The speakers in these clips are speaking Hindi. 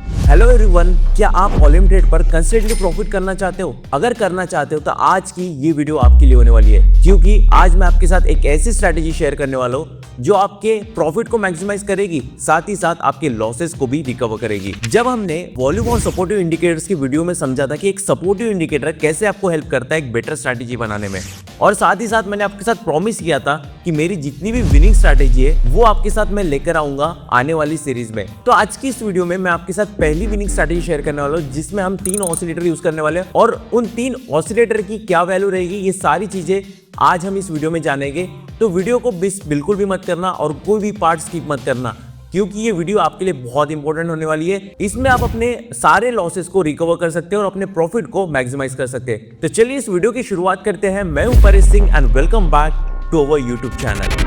हेलो एवरीवन, क्या आप वॉल्यूम ट्रेड पर कंसिस्टेंटली प्रॉफिट करना चाहते हो? अगर करना चाहते हो तो आज की ये वीडियो आपके लिए होने वाली है, क्योंकि आज मैं आपके साथ एक ऐसी स्ट्रैटेजी शेयर करने वाला हूँ जो आपके प्रॉफिट को मैक्सिमाइज करेगी, साथ ही साथ आपके लॉसेस को भी रिकवर करेगी। जब हमने वॉल्यूम और सपोर्टिव इंडिकेटर्स की वीडियो में समझा था कि एक सपोर्टिव इंडिकेटर कैसे आपको हेल्प करता है एक बेटर स्ट्रैटेजी बनाने में, और साथ ही साथ मैंने आपके साथ प्रॉमिस किया था कि मेरी जितनी भी विनिंग स्ट्रैटेजी है वो आपके साथ मैं लेकर आऊंगा आने वाली सीरीज में। तो आज की इस वीडियो में मैं आपके साथ पहली विनिंग स्ट्रैटेजी शेयर करने वाला हूं, जिसमें हम 3 ऑसिलेटर यूज करने वाले हैं, और उन 3 ऑसिलेटर की क्या वैल्यू रहेगी, ये सारी चीजें आज हम इस वीडियो में जानेंगे। तो वीडियो को बिल्कुल भी मत करना और कोई भी पार्ट स्किप मत करना, क्योंकि ये वीडियो आपके लिए बहुत इंपॉर्टेंट होने वाली है। इसमें आप अपने सारे लॉसेस को रिकवर कर सकते हैं और अपने प्रॉफिट को मैक्सिमाइज कर सकते हैं। तो चलिए इस वीडियो की शुरुआत करते हैं। मैं हूं Paresh Singh and welcome back to our YouTube channel.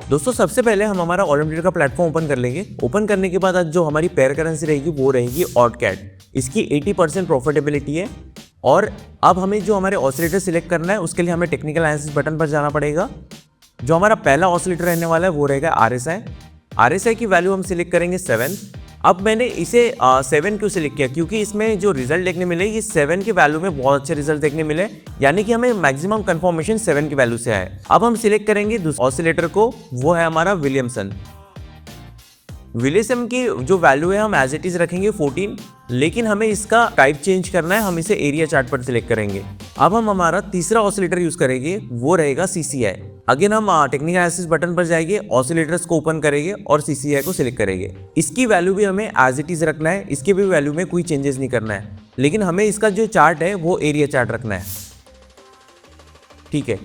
दोस्तों, सबसे पहले हम हमारा वॉल्यूम ट्रेडर का प्लेटफॉर्म ओपन कर लेंगे। ओपन करने के बाद आज जो हमारी पेयर करेंसी रहेगी वो रहेगी ऑडकैट। इसकी 80% प्रॉफिटेबिलिटी है, और अब हमें जो हमारे ऑसिलेटर सिलेक्ट करना है उसके लिए हमें टेक्निकल एनालिसिस बटन पर जाना पड़ेगा। जो हमारा पहला ऑसिलेटर रहने वाला है वो रहेगा RSI। RSI की वैल्यू हम सिलेक्ट करेंगे 7। अब मैंने इसे 7 क्यों सिलेक्ट किया, क्योंकि इसमें जो रिजल्ट देखने मिले ये 7 की वैल्यू में बहुत अच्छे रिजल्ट देखने मिले, यानी कि हमें मैक्सिमम कंफर्मेशन 7 की वैल्यू से आए। अब हम सिलेक्ट करेंगे दूसरे ऑसिलेटर को, वो है हमारा विलियमसन। विलियमसन की जो वैल्यू है हम एज इट इज रखेंगे 14, लेकिन हमें इसका टाइप चेंज करना है, हम इसे एरिया चार्ट पर सिलेक्ट करेंगे। अब हम हमारा तीसरा ऑसिलेटर यूज करेंगे, वो रहेगा CCI। अगेन हम टेक्निकल एनालिसिस बटन पर जाएंगे, ऑसिलेटर्स को ओपन करेंगे और CCI को सिलेक्ट करेंगे। इसकी वैल्यू भी हमें एज इट इज रखना है, इसके भी वैल्यू में कोई चेंजेस नहीं करना है, लेकिन हमें इसका जो चार्ट है वो एरिया चार्ट रखना है। ठीक है,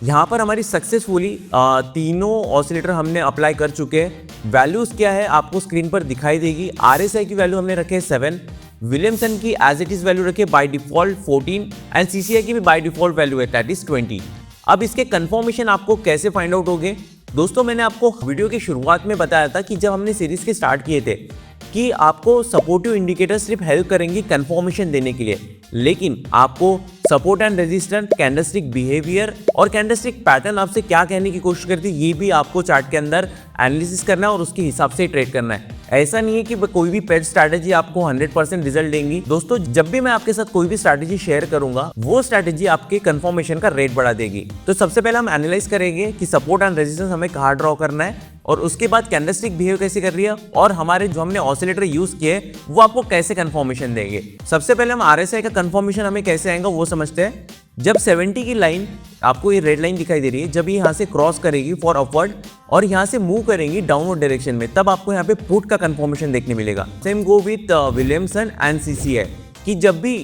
यहाँ पर हमारी सक्सेसफुली तीनों ऑसिलेटर हमने अप्लाई कर चुके हैं। वैल्यूज क्या है आपको स्क्रीन पर दिखाई देगी। RSI की वैल्यू हमने रखे 7, विलियमसन की एज इट इज वैल्यू रखे बाय डिफॉल्ट 14, एंड CCI की भी बाय डिफॉल्ट वैल्यू है दैट इज 20। अब इसके कंफर्मेशन आपको कैसे फाइंड आउट होंगे? दोस्तों, मैंने आपको वीडियो की शुरुआत में बताया था कि जब हमने सीरीज के स्टार्ट किए थे कि आपको सपोर्टिव इंडिकेटर सिर्फ हेल्प करेंगी कंफर्मेशन देने के लिए, लेकिन आपको support and resistance, candlestick behaviour और कैंडलस्टिक पैटर्न आपसे क्या कहने की कोशिश करती है, ये भी आपको चार्ट के अंदर एनालिसिस करना है और उसके हिसाब से ट्रेड करना है। ऐसा नहीं है कि कोई भी पेड स्ट्रैटेजी आपको 100% रिजल्ट देंगी। दोस्तों, जब भी मैं आपके साथ कोई भी स्ट्रैटेजी शेयर करूंगा वो स्ट्रैटेजी आपके कंफर्मेशन का रेट बढ़ा देगी। तो सबसे पहले हम एनालाइज करेंगे कि सपोर्ट एंड रेजिस्टेंस हमें कहाँ ड्रॉ करना है, और उसके बाद कैंडलस्टिक बिहेव कैसे कर रही है, और हमारे जो हमने ऑसिलेटर यूज किए वो आपको कैसे कंफर्मेशन देंगे। सबसे पहले हम RSI का कंफर्मेशन हमें कैसे आएगा वो समझते हैं। जब 70 की लाइन, आपको ये रेड लाइन दिखाई दे रही है, जब ये यहाँ से क्रॉस करेगी फॉर अपवर्ड और यहाँ से मूव करेंगी डाउनवर्ड डायरेक्शन में, तब आपको यहाँ पे पुट का कंफर्मेशन देखने मिलेगा। Same go with Williamson and CCI कि जब भी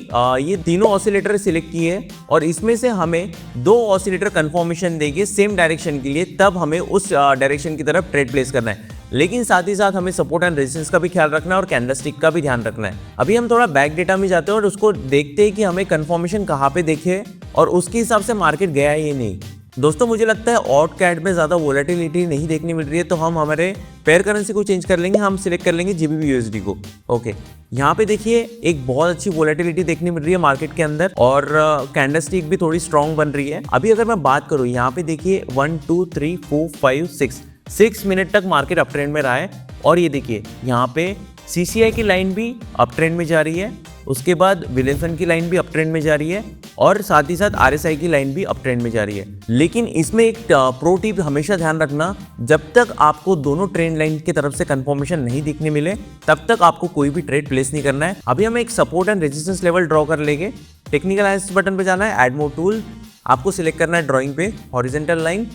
ये तीनों ऑसिलेटर सिलेक्ट किए और इसमें से हमें 2 ऑसिलेटर कंफर्मेशन देंगे सेम डायरेक्शन के लिए, तब हमें उस डायरेक्शन की तरफ ट्रेड प्लेस करना है। लेकिन साथ ही साथ हमें सपोर्ट एंड रेजिस्टेंस का भी ख्याल रखना है और कैंडलस्टिक का भी ध्यान रखना है। अभी हम थोड़ा बैक डेटा में जाते हैं और उसको देखते हैं कि हमें कंफर्मेशन कहाँ पे देखे और उसके हिसाब से मार्केट गया है या नहीं। दोस्तों, मुझे लगता है ऑडकैट में ज़्यादा वोलेटिलिटी नहीं देखने मिल रही है, तो हम हमारे पेयर करेंसी को चेंज कर लेंगे। हम सिलेक्ट कर लेंगे GBP USD को। ओके, यहाँ पे देखिए एक बहुत अच्छी वोलेटिलिटी देखने मिल रही है मार्केट के अंदर, और कैंडलस्टिक भी थोड़ी स्ट्रॉन्ग बन रही है। अभी अगर मैं बात करूँ, यहाँ पे देखिए 1 2 3 4 5 6 मिनट तक मार्केट अप ट्रेंड में रहा है, और ये देखिए यहाँ पे CCI की लाइन भी अप ट्रेंड में जा रही है, उसके बाद विलियमसन की लाइन भी अप ट्रेंड में जा रही है, और साथ ही साथ RSI की लाइन भी अप ट्रेंड में जा रही है। लेकिन इसमें एक प्रो टिप हमेशा ध्यान रखना, जब तक आपको दोनों ट्रेंड लाइन की तरफ से कंफर्मेशन नहीं दिखने मिले तब तक आपको कोई भी ट्रेड प्लेस नहीं करना है। अभी हम एक support and resistance level draw कर लेंगे। टेक्निकल एनालिसिस बटन पे जाना है, ऐड मोर टूल, आपको सिलेक्ट करना है ड्रॉइंग पे हॉरिजॉन्टल लाइन।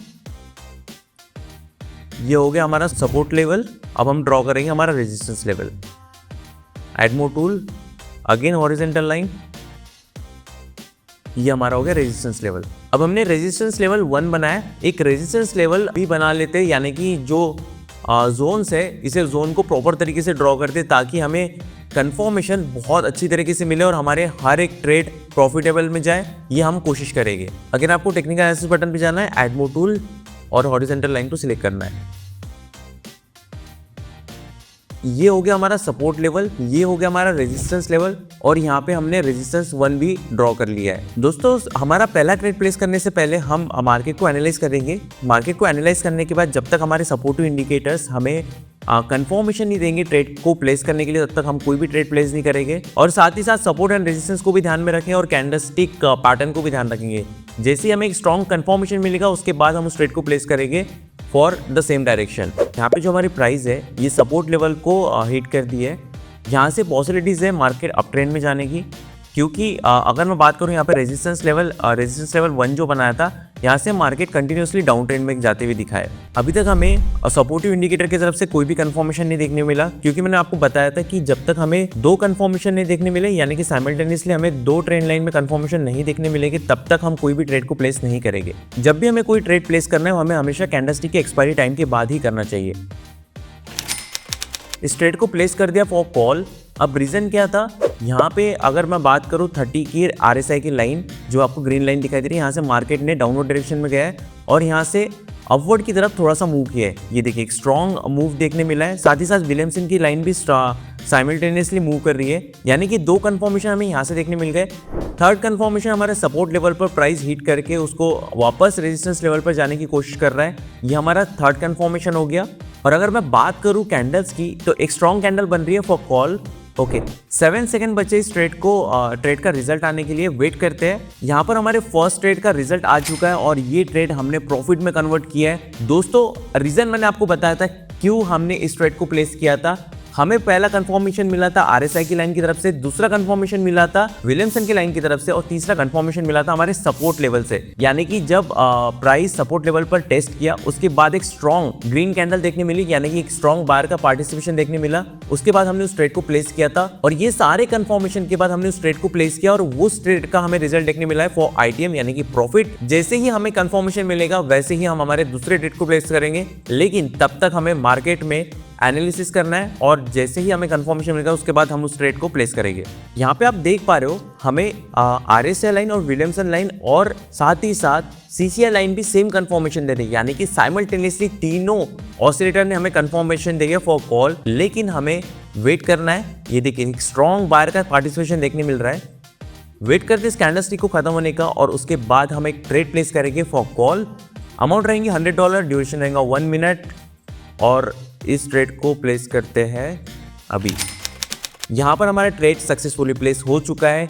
ये हो गया हमारा सपोर्ट लेवल। अब हम ड्रॉ करेंगे हमारा resistance level, add more tool, again horizontal line, ये हमारा हो गया रेजिस्टेंस लेवल। अब हमने रेजिस्टेंस लेवल 1 बनाया, एक रेजिस्टेंस लेवल भी बना लेते हैं, यानी कि जो जोन्स है इसे जोन को प्रॉपर तरीके से ड्रॉ करते, ताकि हमें कंफर्मेशन बहुत अच्छी तरीके से मिले और हमारे हर एक ट्रेड प्रॉफिटेबल में जाए, ये हम कोशिश करेंगे। अगर आपको टेक्निकल एनालिसिस बटन पे जाना है, ऐड मोर टूल और हॉरिजॉन्टल लाइन को सिलेक्ट करना है। ये हो गया हमारा सपोर्ट लेवल, ये हो गया हमारा रेजिस्टेंस लेवल, और यहाँ पे हमने रेजिस्टेंस 1 भी ड्रॉ कर लिया है। दोस्तों हमारा पहला ट्रेड प्लेस करने से पहले हम मार्केट को एनालाइज करेंगे। मार्केट को एनालाइज करने के बाद जब तक हमारे सपोर्टिव इंडिकेटर्स हमें कंफर्मेशन नहीं देंगे ट्रेड को प्लेस करने के लिए, तब तक हम कोई भी ट्रेड प्लेस नहीं करेंगे। और साथ ही साथ सपोर्ट एंड रेजिस्टेंस को भी ध्यान में रखें और कैंडलस्टिक पैटर्न को भी ध्यान रखेंगे। जैसे ही हमें एक स्ट्रॉन्ग कंफर्मेशन मिलेगा उसके बाद हम उस ट्रेड को प्लेस करेंगे फॉर द सेम डायरेक्शन। यहाँ पे जो हमारी प्राइस है ये सपोर्ट लेवल को हिट कर दी है। यहाँ से पॉसिबिलिटीज़ है मार्केट अप ट्रेंड में जाने की, क्योंकि अगर मैं बात करूँ यहाँ पे रेजिस्टेंस लेवल 1 जो बनाया था, यहाँ से मार्केट कंटिन्यूसली डाउन ट्रेंड में जाते हुए दिखा है। अभी तक हमें सपोर्टिव इंडिकेटर की तरफ से कोई भी कंफर्मेशन नहीं देखने मिला, क्योंकि मैंने आपको बताया था कि जब तक हमें 2 कंफर्मेशन नहीं देखने मिले, यानी कि साइमल्टेनियसली हमें 2 ट्रेंड लाइन में कंफर्मेशन नहीं देखने मिलेगी, तब तक हम कोई भी ट्रेड को प्लेस नहीं करेंगे। जब भी हमें कोई ट्रेड प्लेस करना है हमें हमेशा कैंडलस्टिक के एक्सपायरी टाइम के बाद ही करना चाहिए। इस ट्रेड को प्लेस कर दिया फॉर कॉल। अब रीज़न क्या था, यहाँ पे अगर मैं बात करूँ 30 की RSI की लाइन जो आपको ग्रीन लाइन दिखाई दे रही है, यहाँ से मार्केट ने डाउनवर्ड डायरेक्शन में गया है और यहाँ से अपवर्ड की तरफ थोड़ा सा मूव किया है। ये देखिए एक स्ट्रॉन्ग मूव देखने मिला है। साथ ही साथ विलियमसन की लाइन भी साइमल्टेनियसली मूव कर रही है, यानी कि 2 कंफर्मेशन हमें यहाँ से देखने मिल गए। थर्ड कंफर्मेशन हमारे सपोर्ट लेवल पर प्राइस हिट करके उसको वापस रेजिस्टेंस लेवल पर जाने की कोशिश कर रहा है। ये हमारा थर्ड कंफर्मेशन हो गया। और अगर मैं बात करूँ कैंडल्स की, तो एक स्ट्रॉन्ग कैंडल बन रही है फॉर कॉल। ओके 7 सेकंड बचे इस ट्रेड का रिजल्ट आने के लिए, वेट करते हैं। यहाँ पर हमारे फर्स्ट ट्रेड का रिजल्ट आ चुका है और ये ट्रेड हमने प्रॉफिट में कन्वर्ट किया है। दोस्तों रीजन मैंने आपको बताया था क्यों हमने इस ट्रेड को प्लेस किया था। हमें पहला कंफर्मेशन मिला था RSI की लाइन की तरफ से, दूसरा कंफर्मेशन मिला था विलियमसन की लाइन की तरफ से और तीसरा कंफर्मेशन मिला था हमारे सपोर्ट लेवल से। यानी कि जब प्राइस सपोर्ट लेवल पर टेस्ट किया उसके बाद एक स्ट्रॉन्ग ग्रीन कैंडल देखने मिली, यानी कि एक स्ट्रॉन्ग बायर का पार्टिसिपेशन देखने मिला। उसके बाद हमने उस ट्रेड को प्लेस किया था और ये सारे कंफर्मेशन के बाद हमने उस ट्रेड को प्लेस किया और उस ट्रेड का हमें रिजल्ट देखने मिला है फॉर ITM, यानी कि प्रॉफिट। जैसे ही हमें कंफर्मेशन मिलेगा वैसे ही हम हमारे दूसरे ट्रेड को प्लेस करेंगे, लेकिन तब तक हमें मार्केट में एनालिसिस करना है और जैसे ही हमें कंफर्मेशन मिलेगा उसके बाद हम उस ट्रेड को प्लेस करेंगे। यहाँ पे आप देख पा रहे हो हमें RSI लाइन और विलियमसन लाइन और साथ ही साथ CCI लाइन भी सेम कंफर्मेशन दे रही है, यानी कि साइमल्टेनियसली तीनों ऑसिलेटर ने हमें कंफर्मेशन दी है फॉर कॉल, लेकिन हमें वेट करना है। ये देखिए एक स्ट्रॉन्ग बायर का पार्टिसिपेशन देखने मिल रहा है। वेट करते इस कैंडलस्टिक को खत्म होने का और उसके बाद हम एक ट्रेड प्लेस करेंगे फॉर कॉल। अमाउंट रहेंगे $100, ड्यूरेशन रहेगा 1 मिनट और इस ट्रेड को प्लेस करते हैं अभी। यहाँ पर हमारा ट्रेड सक्सेसफुली प्लेस हो चुका है।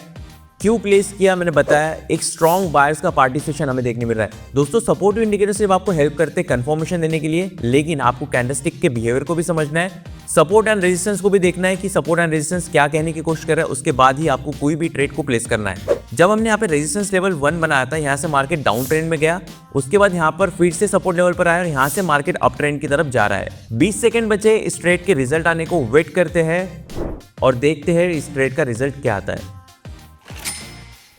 क्यों प्लेस किया मैंने बताया, एक स्ट्रॉन्ग बायर्स का पार्टिसिपेशन हमें देखने मिल रहा है। दोस्तों सपोर्टिव इंडिकेटर सिर्फ आपको हेल्प करते हैं कंफर्मेशन देने के लिए, लेकिन आपको कैंडलस्टिक के बिहेवियर को भी समझना है, सपोर्ट एंड रेजिस्टेंस को भी देखना है कि सपोर्ट एंड रेजिस्टेंस क्या कहने की कोशिश कर रहा है। उसके बाद ही आपको कोई भी ट्रेड को प्लेस करना है। जब हमने यहाँ पे रेजिस्टेंस लेवल 1 बनाया था, यहाँ से मार्केट डाउन ट्रेंड में गया, उसके बाद यहाँ पर फिर से सपोर्ट लेवल पर आया और यहाँ से मार्केट अप ट्रेंड की तरफ जा रहा है। 20 सेकंड बचे इस ट्रेड के रिजल्ट आने को, वेट करते हैं और देखते हैं इस ट्रेड का रिजल्ट क्या आता है।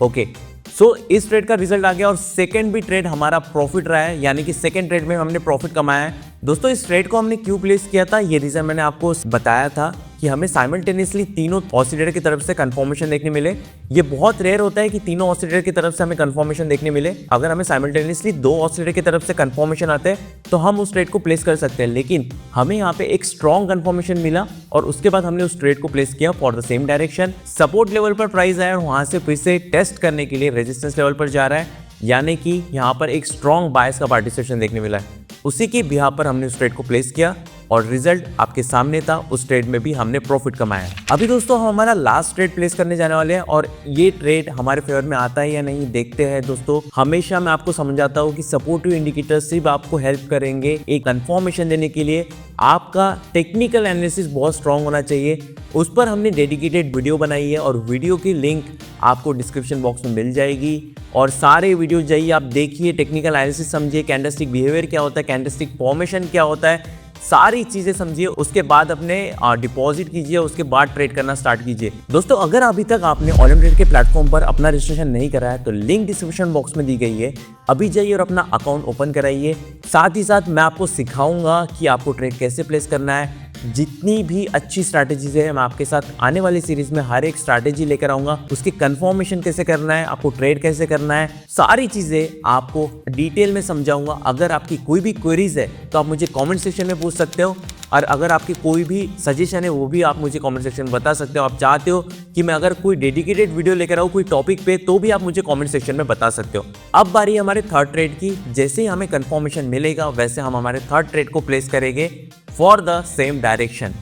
ओके सो इस ट्रेड का रिजल्ट आ गया और सेकंड भी ट्रेड हमारा प्रॉफिट रहा है, यानी कि सेकंड ट्रेड में हमने प्रॉफिट कमाया है। दोस्तों इस ट्रेड को हमने क्यों प्लेस किया था, ये रीजन मैंने आपको बताया था कि हमें साइमल्टेनियसली तीनों ऑसिलेटर की तरफ से कंफर्मेशन देखने मिले। ये बहुत रेयर होता है कि तीनों ऑसिलेटर की तरफ से हमें कंफर्मेशन देखने मिले। अगर हमें साइमल्टेनियसली 2 ऑसिलेटर की तरफ से कंफर्मेशन आते हैं तो हम उस ट्रेड को प्लेस कर सकते हैं, लेकिन हमें यहाँ पे एक स्ट्रॉन्ग कंफर्मेशन मिला और उसके बाद हमने उस ट्रेड को प्लेस किया for the same direction. Support level पर प्राइस आया और वहां से फिर से टेस्ट करने के लिए रेजिस्टेंस लेवल पर जा रहा है, यानी कि यहाँ पर एक स्ट्रॉन्ग बायर्स का पार्टिसिपेशन देखने मिला है। उसी के बिहार पर हमने उस ट्रेड को प्लेस किया और रिजल्ट आपके सामने था। उस ट्रेड में भी हमने प्रॉफिट कमाया। अभी दोस्तों हम हमारा लास्ट ट्रेड प्लेस करने जाने वाले हैं और ये ट्रेड हमारे फेवर में आता है या नहीं देखते हैं। दोस्तों हमेशा मैं आपको समझाता हूँ कि सपोर्टिव इंडिकेटर सिर्फ आपको हेल्प करेंगे एक कंफर्मेशन देने के लिए। आपका टेक्निकल एनालिसिस बहुत स्ट्रांग होना चाहिए। उस पर हमने डेडिकेटेड वीडियो बनाई है और वीडियो की लिंक आपको डिस्क्रिप्शन बॉक्स में मिल जाएगी और सारे वीडियो जाइए आप देखिए, टेक्निकल एनालिसिस समझिए, कैंडलस्टिक बिहेवियर क्या होता है, कैंडलस्टिक फॉर्मेशन क्या होता है, सारी चीजें समझिए। उसके बाद अपने डिपॉजिट कीजिए, उसके बाद ट्रेड करना स्टार्ट कीजिए। दोस्तों अगर अभी तक आपने ऑलम ट्रेड के प्लेटफॉर्म पर अपना रजिस्ट्रेशन नहीं कराया तो लिंक डिस्क्रिप्शन बॉक्स में दी गई है, अभी जाइए और अपना अकाउंट ओपन कराइए। साथ ही साथ मैं आपको सिखाऊंगा कि आपको ट्रेड कैसे प्लेस करना है। जितनी भी अच्छी स्ट्रैटेजीज है मैं आपके साथ आने वाली सीरीज में हर एक स्ट्रैटेजी लेकर आऊंगा। उसकी कंफर्मेशन कैसे करना है, आपको ट्रेड कैसे करना है, सारी चीजें आपको डिटेल में समझाऊंगा। अगर आपकी कोई भी क्वेरीज है तो आप मुझे कमेंट सेक्शन में पूछ सकते हो। और अगर आपकी कोई भी सजेशन है वो भी आप मुझे कमेंट सेक्शन में बता सकते हो। आप चाहते हो कि मैं अगर कोई डेडिकेटेड वीडियो लेकर आऊँ कोई टॉपिक पे, तो भी आप मुझे कमेंट सेक्शन में बता सकते हो। अब बारी हमारे थर्ड ट्रेड की। जैसे ही हमें कंफर्मेशन मिलेगा वैसे हम हमारे थर्ड ट्रेड को प्लेस करेंगे फॉर द सेम डायरेक्शन।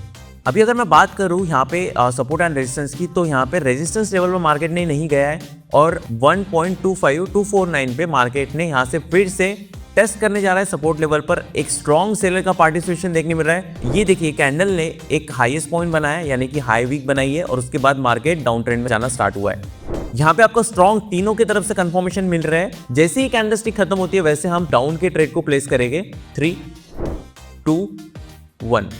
अभी अगर मैं बात करूँ यहाँ पे सपोर्ट एंड रेजिस्टेंस की, तो यहाँ पे रेजिस्टेंस लेवल पर मार्केट ने नहीं गया है और 1.25249 पे मार्केट ने यहाँ से फिर से टेस्ट करने जा रहा है सपोर्ट लेवल पर। एक स्ट्रॉन्ग सेलर का पार्टिसिपेशन देखने मिल रहा है। ये देखिए कैंडल ने एक हाईएस्ट पॉइंट बनाया है, यानी कि हाई वीक बनाई है और उसके बाद मार्केट डाउन ट्रेंड में जाना स्टार्ट हुआ है। यहाँ पे आपको स्ट्रॉन्ग तीनों की तरफ से कंफर्मेशन मिल रहा है। जैसे ही कैंडलस्टिक खत्म होती है वैसे हम डाउन के ट्रेड को प्लेस करेंगे 3, 2, 1।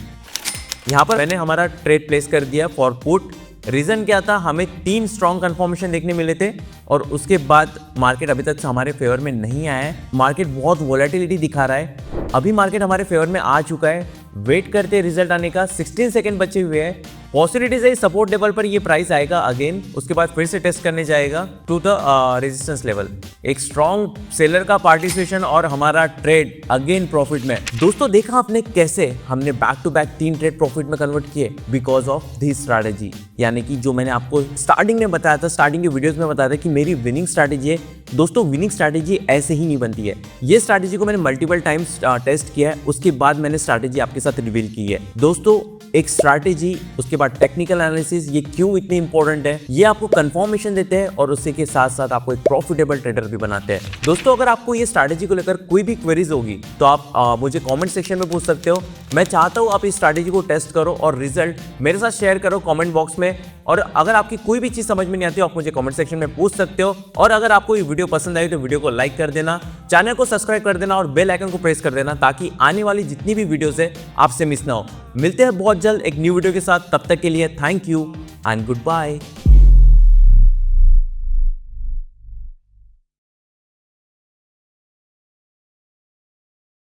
यहाँ पर मैंने हमारा ट्रेड प्लेस कर दिया फॉर पुट। रीजन क्या था, हमें 3 स्ट्रॉन्ग कंफर्मेशन देखने मिले थे और उसके बाद मार्केट अभी तक हमारे फेवर में नहीं आया है। मार्केट बहुत वोलेटिलिटी दिखा रहा है। अभी मार्केट हमारे फेवर में आ चुका है। वेट करते हैं रिजल्ट आने का, 16 सेकंड बचे हुए हैं। पॉसिबिलिटीज है सपोर्ट लेवल पर ये प्राइस आएगा अगेन, उसके बाद फिर से टेस्ट करने जाएगा टू द रेजिस्टेंस लेवल। एक स्ट्रॉन्ग सेलर का पार्टिसिपेशन और हमारा ट्रेड अगेन प्रॉफिट में। दोस्तों देखा आपने कैसे हमने back to back 3 trade profit में कन्वर्ट किए बिकॉज ऑफ दिस स्ट्रैटेजी। यानी कि जो मैंने आपको स्टार्टिंग में बताया था, स्टार्टिंग के वीडियोस में बताया था कि मेरी विनिंग स्ट्रैटेजी है। दोस्तों विनिंग स्ट्रैटेजी ऐसे ही नहीं बनती है। ये स्ट्रैटेजी को मैंने मल्टीपल टाइम्स टेस्ट किया है, उसके बाद मैंने स्ट्रैटेजी आपके साथ रिवील की है। दोस्तों एक स्ट्रैटेजी, उसके बाद टेक्निकल एनालिसिस, ये क्यों इतनी इंपॉर्टेंट है, ये आपको कंफर्मेशन देते हैं और उसी के साथ साथ आपको एक प्रॉफिटेबल ट्रेडर भी बनाते हैं। दोस्तों अगर आपको ये स्ट्रैटेजी को लेकर कोई भी क्वेरीज होगी तो आप मुझे कमेंट सेक्शन में पूछ सकते हो। मैं चाहता हूँ आप इस स्ट्रैटेजी को टेस्ट करो और रिजल्ट मेरे साथ शेयर करो कमेंट बॉक्स में। और अगर आपकी कोई भी चीज समझ में नहीं आती हो आप मुझे कमेंट सेक्शन में पूछ सकते हो। और अगर आपको ये वीडियो पसंद आई तो वीडियो को लाइक कर देना, चैनल को सब्सक्राइब कर देना और बेल आइकन को प्रेस कर देना ताकि आने वाली जितनी भी वीडियोस है आपसे मिस ना हो। मिलते हैं बहुत जल्द एक न्यू वीडियो के साथ, तब तक के लिए thank you and good bye.